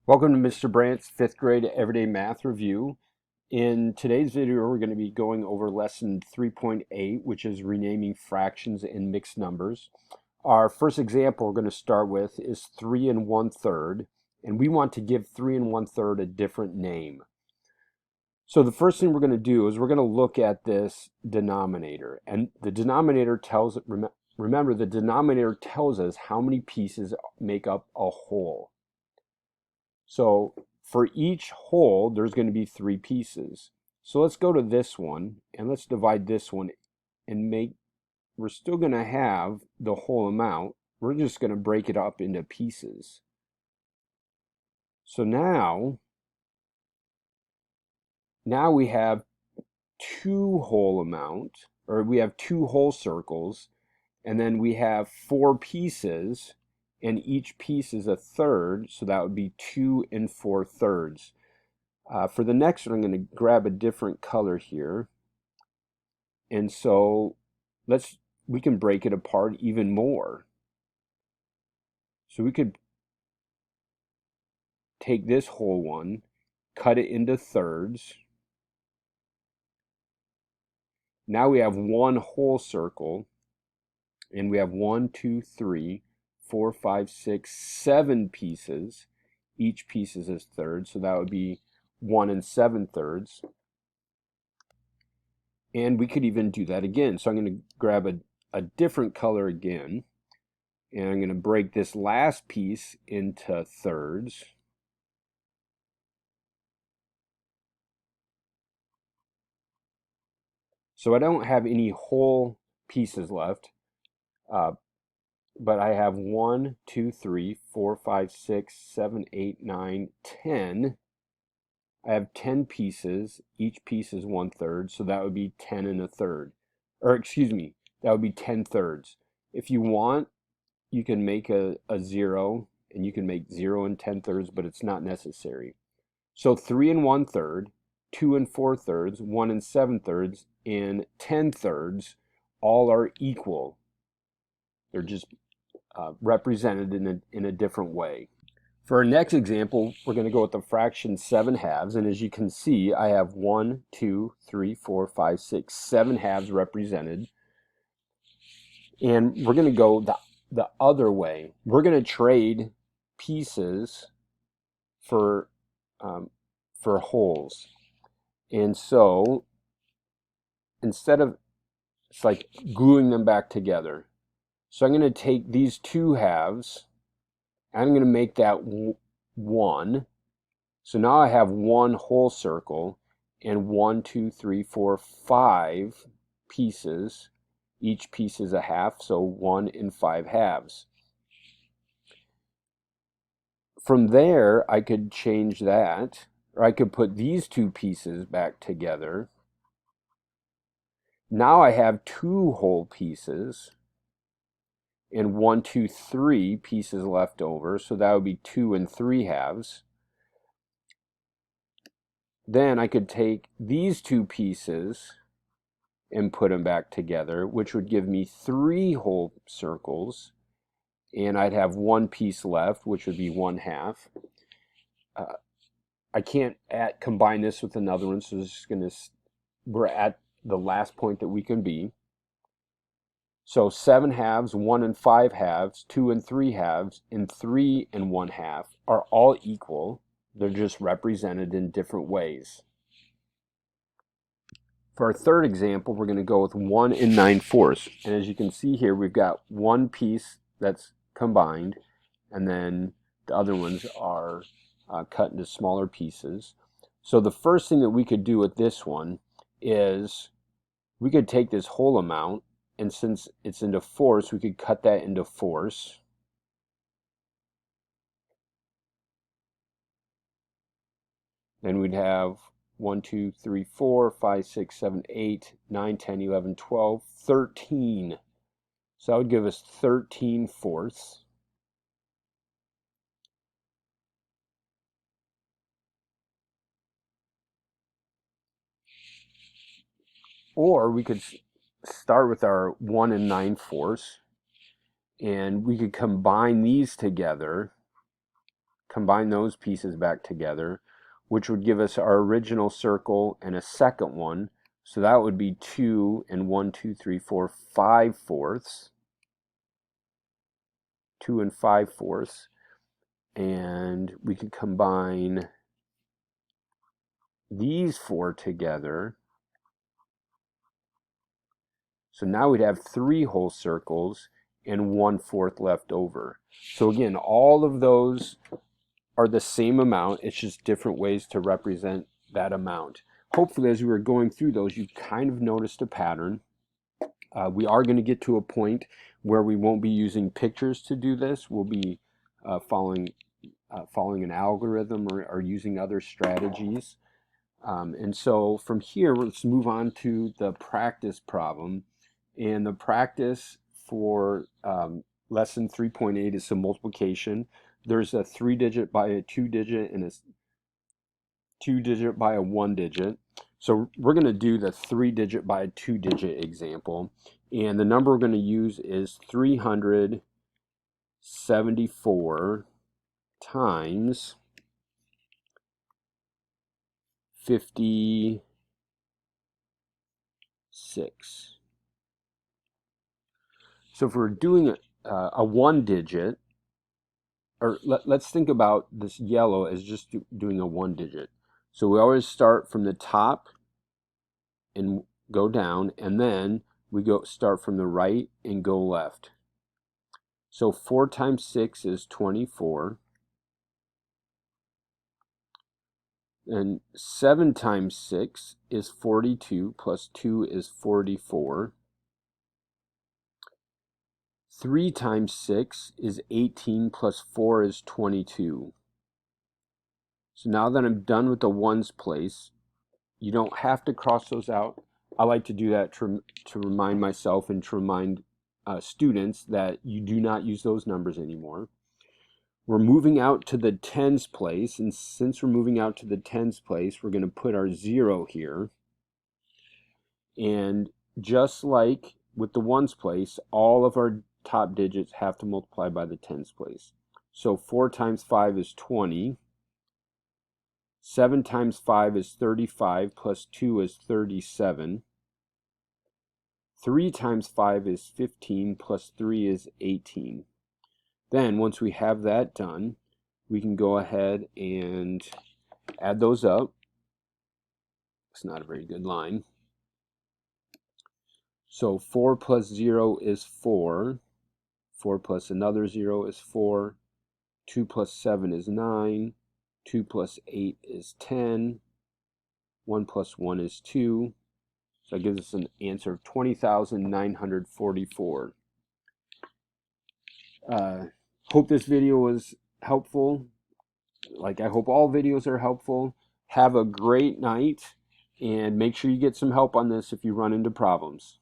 Welcome to Mr. Brandt's 5th grade Everyday Math Review. In today's video, we're going to be going over lesson 3.8, which is renaming fractions and mixed numbers. Our first example we're going to start with is 3 1/3, and we want to give 3 1/3 a different name. So the first thing we're going to do is we're going to look at this denominator, and the denominator tells, remember the denominator tells us how many pieces make up a whole. So for each whole, there's going to be 3 pieces. So let's go to this one, and let's divide this one and we're still going to have the whole amount. We're just going to break it up into pieces. So now we have 2 whole amount, or we have 2 whole circles, and then we have 4 pieces, and each piece is a third, so that would be 2 4/3. For the next one, I'm going to grab a different color here. And so we can break it apart even more. So we could take this whole one, cut it into thirds. Now we have one whole circle, and we have 1, 2, 3, 4, 5, 6, 7 pieces. Each piece is a third, so that would be 1 7/3. And we could even do that again. So I'm going to grab a different color again, and I'm going to break this last piece into thirds. So I don't have any whole pieces left, but I have 1, 2, 3, 4, 5, 6, 7, 8, 9, 10. I have 10 pieces. Each piece is 1/3, so that would be 10 1/3. Or excuse me, that would be 10 thirds. If you want, you can make a 0, and you can make 0 10/3, but it's not necessary. So 3 1/3, 2 4/3, 1 7/3, and 10/3 all are equal. They're just represented in a different way. For our next example, we're going to go with the fraction 7/2, and as you can see, I have 1, 2, 3, 4, 5, 6, 7 halves represented. And we're going to go the other way. We're going to trade pieces for wholes. And so instead of, it's like gluing them back together. So I'm going to take these 2 halves, and I'm going to make that 1. So now I have 1 whole circle and 1, 2, 3, 4, 5 pieces. Each piece is a half, so 1 5 halves. From there, I could change that, or I could put these 2 pieces back together. Now I have 2 whole pieces and 1, 2, 3 pieces left over, so that would be 2 3 halves. Then I could take these 2 pieces and put them back together, which would give me 3 whole circles, and I'd have 1 piece left, which would be 1/2. I can't combine this with another one, so we're at the last point that we can be. So 7 halves, 1 5 halves, 2 3 halves, and 3 1/2 are all equal. They're just represented in different ways. For our third example, we're going to go with 1 9/4. And as you can see here, we've got one piece that's combined, and then the other ones are cut into smaller pieces. So the first thing that we could do with this one is we could take this whole amount, and since it's into fourths, we could cut that into fourths. Then we'd have 1, 2, 3, 4, 5, 6, 7, 8, 9, 10, 11, 12, 13. So that would give us 13 fourths. Or we could start with our 1 9/4, and we could combine these together, combine those pieces back together, which would give us our original circle and a second one. So that would be 2 and 1, 2, 3, 4, 5 fourths. 2 and 5 fourths. And we could combine these four together. So now we'd have 3 whole circles and 1/4 left over. So again, all of those are the same amount. It's just different ways to represent that amount. Hopefully, as we were going through those, you kind of noticed a pattern. We are going to get to a point where we won't be using pictures to do this. We'll be following an algorithm or using other strategies. And so from here, let's move on to the practice problem. And the practice for lesson 3.8 is some multiplication. There's a 3-digit by a 2-digit and a 2-digit by a 1-digit. So we're going to do the 3-digit by a 2-digit example. And the number we're going to use is 374 times 56. So if we're doing a 1-digit, or let's think about this yellow as just doing a 1-digit. So we always start from the top and go down, and then we start from the right and go left. So 4 times 6 is 24. And 7 times 6 is 42, plus 2 is 44. 3 times 6 is 18, plus 4 is 22. So now that I'm done with the ones place, you don't have to cross those out. I like to do that to remind myself and to remind students that you do not use those numbers anymore. We're moving out to the tens place, and since we're moving out to the tens place, we're going to put our 0 here. And just like with the ones place, all of our top digits have to multiply by the tens place. So 4 times 5 is 20. 7 times 5 is 35, plus 2 is 37. 3 times 5 is 15, plus 3 is 18. Then, once we have that done, we can go ahead and add those up. It's not a very good line. So 4 plus 0 is 4. 4 plus another 0 is 4. 2 plus 7 is 9. 2 plus 8 is 10. 1 plus 1 is 2. So that gives us an answer of 20,944. Hope this video was helpful. Like, I hope all videos are helpful. Have a great night, and make sure you get some help on this if you run into problems.